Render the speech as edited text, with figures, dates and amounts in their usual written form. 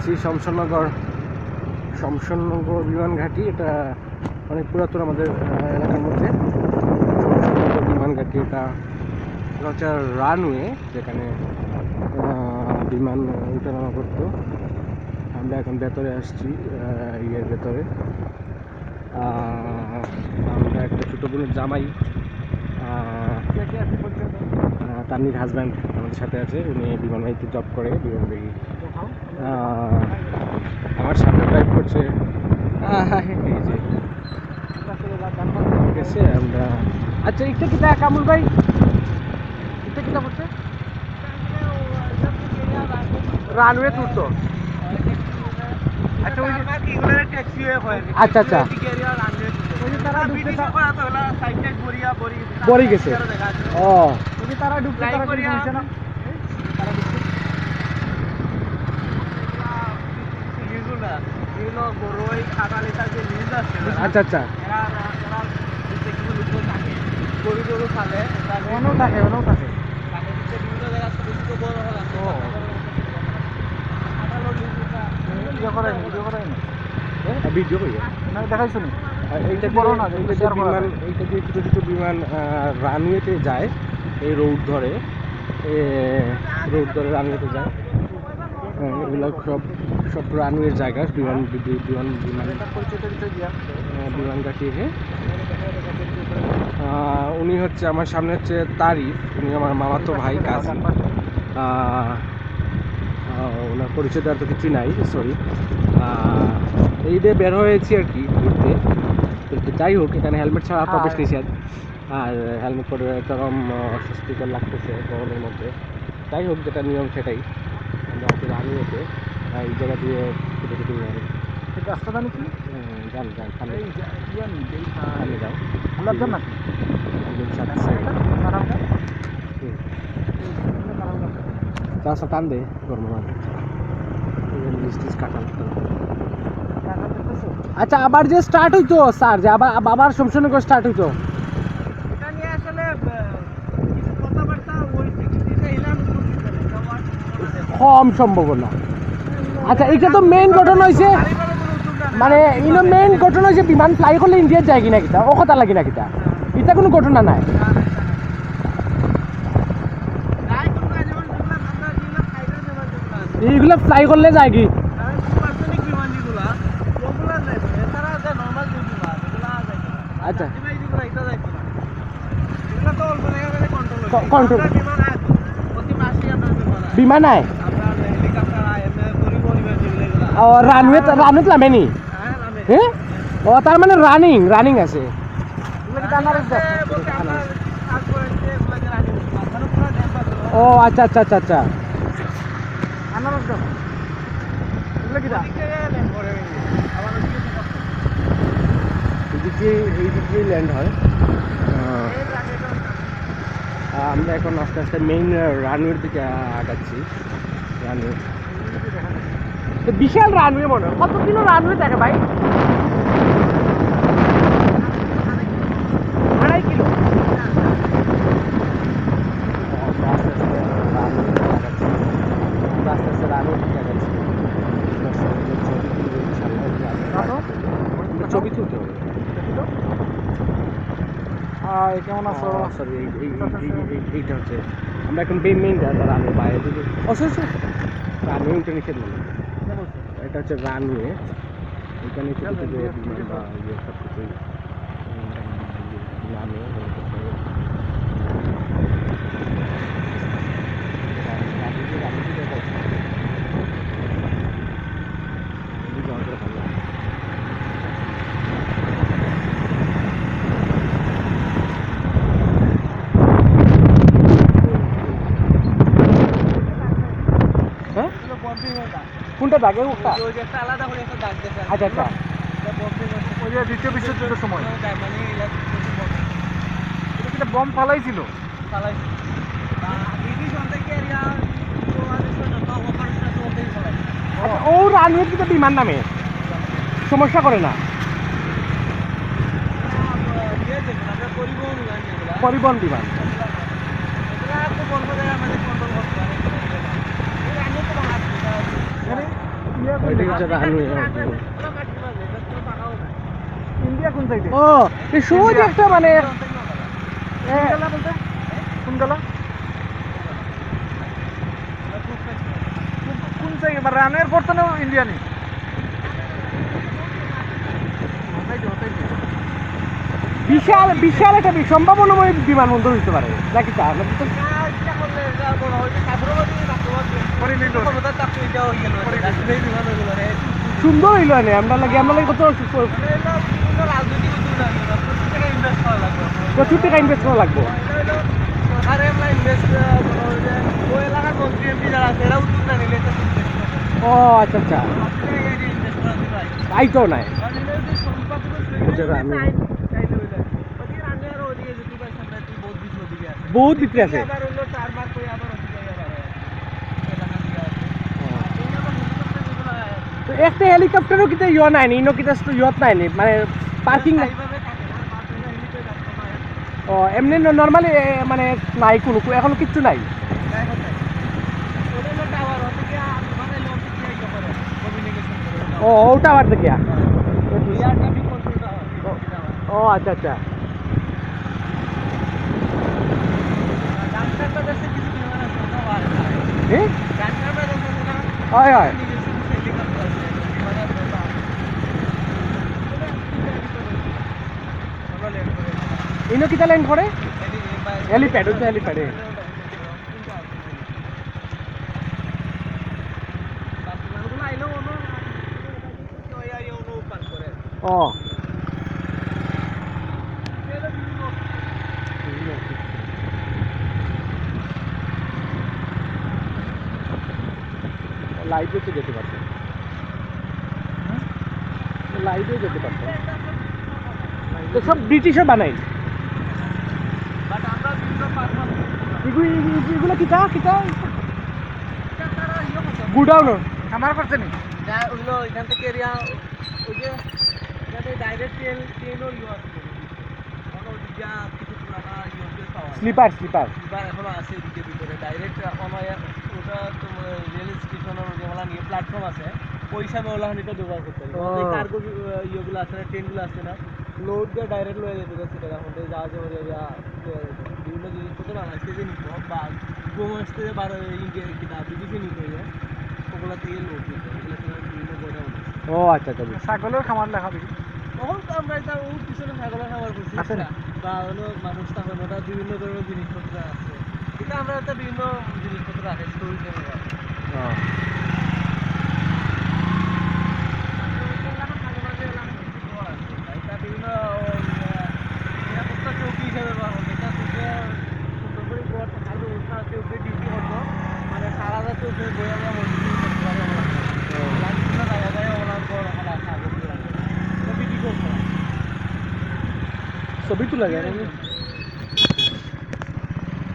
আছি শমশননগর বিমান ঘাঁটি। এটা অনেক পুরাতন আমাদের এলাকার মধ্যে। শমশননগর বিমান ঘাঁটি, এটা হচ্ছে রানওয়ে, যেখানে বিমান উঠানামা করতো। আমরা এখন ভেতরে আসছি, ইয়ের ভেতরে। আমরা একটা ছোটো বোনের জামাই, তানির হাজব্যান্ড আমাদের সাথে আছে। উনি বিমান বাহিনীতে জব করে, বিমান বাহিনী। আমার সামনে ড্রাইভ করছে, এই যে ঠিক আছে। আমরা আচ্ছা, এটা কিটা কামুল ভাই, এটা কিটা বলছে রানওয়ে ট্যুর তো। আচ্ছা, আচ্ছা আচ্ছা, বড়ি গেছে। ও তারা ঢুকতে না, আচ্ছা আচ্ছা, ভিডিও দেখাইছো নি? এইটা যে ছোটো ছোটো বিমান রানওয়েতে যায়, এই রোড ধরে রানওয়েতে যায়। এগুলো সব রানওয়ের জায়গা, বিমান ঘাঁটিয়ে। উনি হচ্ছে আমার সামনে হচ্ছে তারিফ, উনি আমার মামাতো ভাই, কাজিন। ওনার পরিচয় দেওয়ার তো কিছু নাই, সরি। এই দিয়ে বের হয়েছি আর কি ঘুরতে। যাই হোক, এখানে হেলমেট ছাড়া প্রবেশ নিষেধ, আর হেলমেট পরে চরম অস্বস্তিকর লাগতেছে গরমের মধ্যে। যাই হোক, যেটা নিয়ম সেটাই। আমরা হচ্ছে রানওয়েতে এই জায়গা দিয়ে ছোটো ছোটো রাস্তা জানি কি যান সামনে যাও, আমরা যান নাকি রাস্তা টান দে গরম কাটা। আচ্ছা, আবার যে স্টার্ট হইতো স্যার, যে আবার শমশননগর স্টার্ট হইতো, কম সম্ভাবনা। আচ্ছা, এটা তো মেইন ঘটনা হয়েছে, মানে মেইন ঘটনা হয়েছে বিমান ফ্লাই করলে ইন্ডিয়ার যায় কিনা কিতা, ও কথা লাগে না কিতা, এটা কোনো ঘটনা নাই। এইগুলা ফ্লাই করলে যায় কি? আচ্ছা, কন্ট্রোল বিমান আয়, রানওয়ে নামেনি। হ্যাঁ, ও তার মানে রানিং আছে। ও আচ্ছা আচ্ছা আচ্ছা আচ্ছা, এই দিক দিয়ে ল্যান্ড হয়। আমরা এখন আস্তে আস্তে মেইন রানওয়ের দিকে আগাচ্ছি। রানওয়ে, বিশাল রানওয়ে মনে হয়। কত কিলো রানওয়ে থাকে ভাই? 2.5 কিলো। আস্তে আস্তে রানওয়ে দিকে আগাচ্ছি। ছবি তুলতে হবে। কেমন আছো? সরি, এইটা হচ্ছে আমরা এখন মেইন রানওয়ে বাইরে দিকে। রানওয়ে উঠে নিষেধ মানে, এটা হচ্ছে রানওয়ে। এখানে ছোটো ছোটো বিমান বা ইয়ে সব কিছুই নামে। কোনটা দাগে উঠা? আচ্ছা আচ্ছা, ওই যে দ্বিতীয় বিশ্বযুদ্ধের সময় এটা বম ফালাইছিল। ও রানওয়ে কিন্তু বিমান নামে সমস্যা করে না, পরিবহন বিমান। ইয়ে এটা হচ্ছে রানওয়ে ইন্ডিয়া কোন সাইডে? ও এই সহজ একটা মানে বলতে কোন গেল? কোন সাইডে রানের পর তো ইন্ডিয়া নেই। বিশাল বিশাল একটা সম্ভাবনাময় বিমানবন্দর হইতে পারে নাকি তা নাকি তো সুন্দর হইলো না আমরা লাগে কত প্রচুর টাকা ইনভেস্ট করা লাগবে ও আচ্ছা আচ্ছা আইতো নাই বহুত ভিতরে আছে তো একটা হেলিকপ্টারও কিতা ইয় নাই নি ইনো কিতা ইয়ত নাই নি মানে পার্কিং নাই ও এমনি নর্মালি মানে নাই কোনো এখনো কিচ্ছু নাই ও ও টাওয়ার থেকে ও আচ্ছা আচ্ছা হয় হয় ইনো কিতা ল্যান্ড করে হেলিপ্যাড হচ্ছে হেলিপ্যাডে ও লাইটে তো যেতে পারতো লাইটে যেতে পারতো তো সব ব্রিটিশে বানাই এগুলো কিতা কিতা গুডাউন আমার করছে নি ওইগুলো এখান থেকে এরিয়া ওই যে এখানে ডাইরেক্ট ট্রেনও ইয়ে আছে স্লিপার স্লিপার স্লিপার এখনো আছে এদিকে ভিতরে ডাইরেক্ট ওটা তো রেল স্টেশনের যেগুলো নিয়ে প্ল্যাটফর্ম আছে ওই হিসাবে ওলা হানিটা ব্যবহার করতে পারি কার্গো ইয়েগুলো আছে না ট্রেনগুলো আছে না লোড দিয়ে ডাইরেক্ট লয়ে যেতে পারছে টাকা মধ্যে জাহাজে বিভিন্ন জিনিসপত্র বাংলাদেশে যে নিত বা গোমাসতে বারো ইন্ডিয়া কিনা বিদেশে নিতে হইলে ওগুলো থেকে লোড দিতে ওগুলো থেকে বিভিন্ন গোডাউন ও আচ্ছা আচ্ছা ছাগলের খামার লেখা দেখি তখন তো আমরা এটা ওর পিছনে ছাগলের খাবার করছি আছে না বা হলো মানুষ তখন ওটা বিভিন্ন ধরনের জিনিসপত্র আছে এটা আমরা একটা বিভিন্ন জিনিসপত্র রাখে স্টোরি হিসেবে এটা বিভিন্ন নিরাপত্তা চৌকি হিসেবে ব্যবহার হতো এটা সুন্দর করে গোয়ার থাকার ব্যবস্থা আছে ওকে ডিউটি হতো মানে সারা রাত ওকে বয়ে আমরা মজুরি করতে পারি বিভিন্ন জায়গায় জায়গায় ওনার বড় রাখা আছে ছবি তুলা যায়